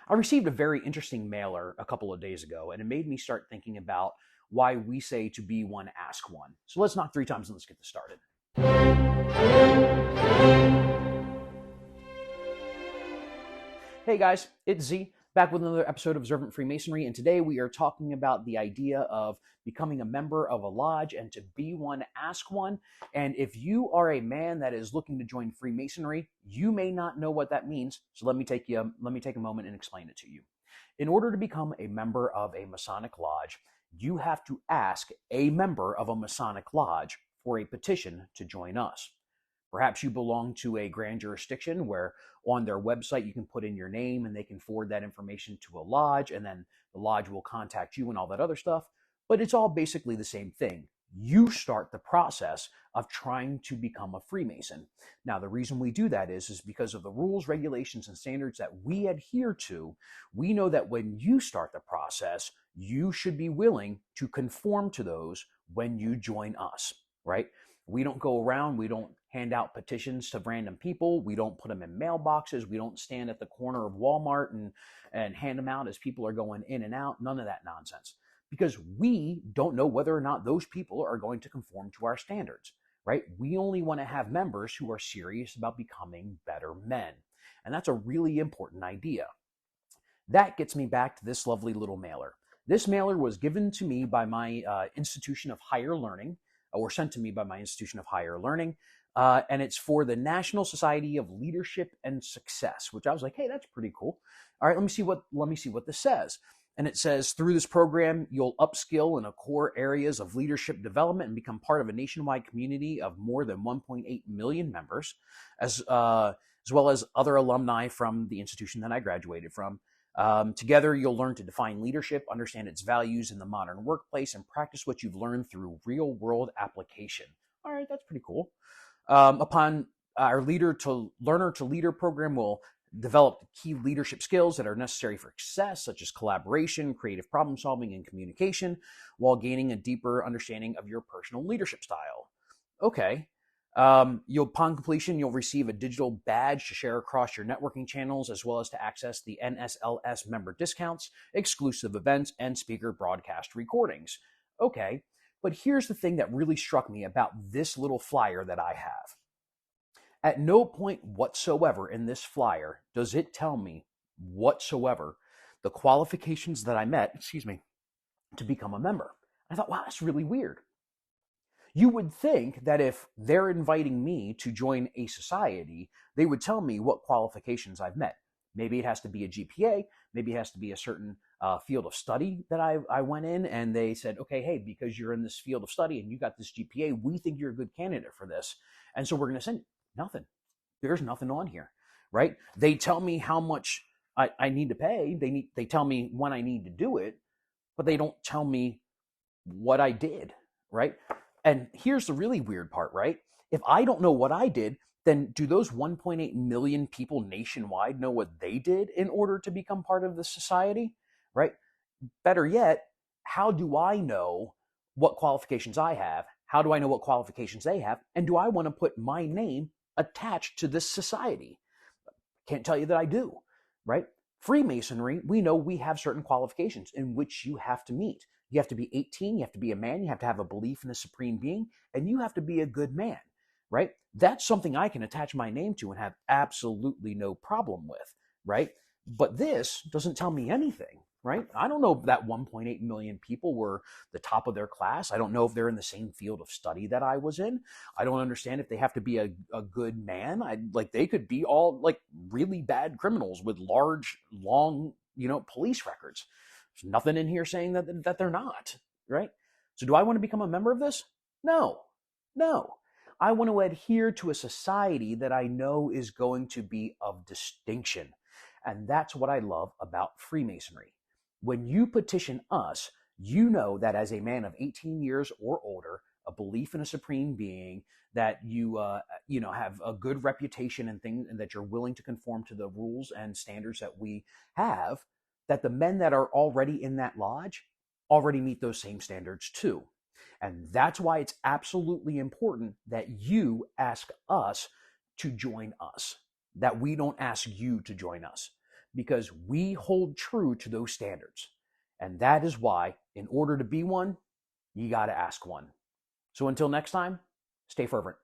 I received a very interesting mailer a couple of days ago, and it made me start thinking about why we say to be one, ask one. So let's knock three times and let's get this started. Hey guys, it's Z, back with another episode of Observant Freemasonry, and today we are talking about the idea of becoming a member of a lodge, and to be one, ask one. And if you are a man that is looking to join Freemasonry, you may not know what that means, so let me take a moment and explain it to you. In order to become a member of a Masonic lodge, you have to ask a member of a Masonic lodge for a petition to join us. Perhaps you belong to a grand jurisdiction where on their website you can put in your name and they can forward that information to a lodge, and then the lodge will contact you and all that other stuff. But it's all basically the same thing. You start the process of trying to become a Freemason. Now, the reason we do that is because of the rules, regulations, and standards that we adhere to. We know that when you start the process, you should be willing to conform to those when you join us, right? We don't go around, we don't hand out petitions to random people, we don't put them in mailboxes, we don't stand at the corner of Walmart and hand them out as people are going in and out, none of that nonsense. Because we don't know whether or not those people are going to conform to our standards, right? We only want to have members who are serious about becoming better men. And that's a really important idea. That gets me back to this lovely little mailer. This mailer was given to me by my institution of higher learning, or sent to me by my institution of higher learning, and it's for the National Society of Leadership and Success, which I was like, hey, that's pretty cool. All right, let me see what this says. And it says, through this program, you'll upskill in the core areas of leadership development and become part of a nationwide community of more than 1.8 million members, as well as other alumni from the institution that I graduated from. Together, you'll learn to define leadership, understand its values in the modern workplace, and practice what you've learned through real-world application. All right, that's pretty cool. Upon our learner to leader program will develop key leadership skills that are necessary for success, such as collaboration, creative problem solving, and communication, while gaining a deeper understanding of your personal leadership style. Okay. Upon completion, you'll receive a digital badge to share across your networking channels, as well as to access the NSLS member discounts, exclusive events, and speaker broadcast recordings. Okay, but here's the thing that really struck me about this little flyer that I have. At no point whatsoever in this flyer does it tell me whatsoever the qualifications that I met, to become a member. I thought, wow, that's really weird. You would think that if they're inviting me to join a society, they would tell me what qualifications I've met. Maybe it has to be a GPA. Maybe it has to be a certain field of study that I went in, and they said, okay, hey, because you're in this field of study and you got this GPA, we think you're a good candidate for this. And so we're going to send you. Nothing. There's nothing on here, right? They tell me how much I need to pay. They tell me when I need to do it, but they don't tell me what I did, right? And here's the really weird part, right? If I don't know what I did, then do those 1.8 million people nationwide know what they did in order to become part of the society, right? Better yet, how do I know what qualifications I have? How do I know what qualifications they have? And do I want to put my name attached to this society? Can't tell you that I do, right? Freemasonry, we know we have certain qualifications in which you have to meet. You have to be 18, you have to be a man, you have to have a belief in the supreme being, and you have to be a good man, right? That's something I can attach my name to and have absolutely no problem with, right? But this doesn't tell me anything, right? I don't know if that 1.8 million people were the top of their class. I don't know if they're in the same field of study that I was in. I don't understand if they have to be a good man. They could be all like really bad criminals with large, long, police records. There's nothing in here saying that they're not, right? So do I want to become a member of this? No. I want to adhere to a society that I know is going to be of distinction. And that's what I love about Freemasonry. When you petition us, you know that as a man of 18 years or older, a belief in a supreme being, that you have a good reputation and things, and that you're willing to conform to the rules and standards that we have, that the men that are already in that lodge already meet those same standards too. And that's why it's absolutely important that you ask us to join us, that we don't ask you to join us. because we hold true to those standards. And that is why, in order to be one, you got to ask one. So until next time, stay fervent.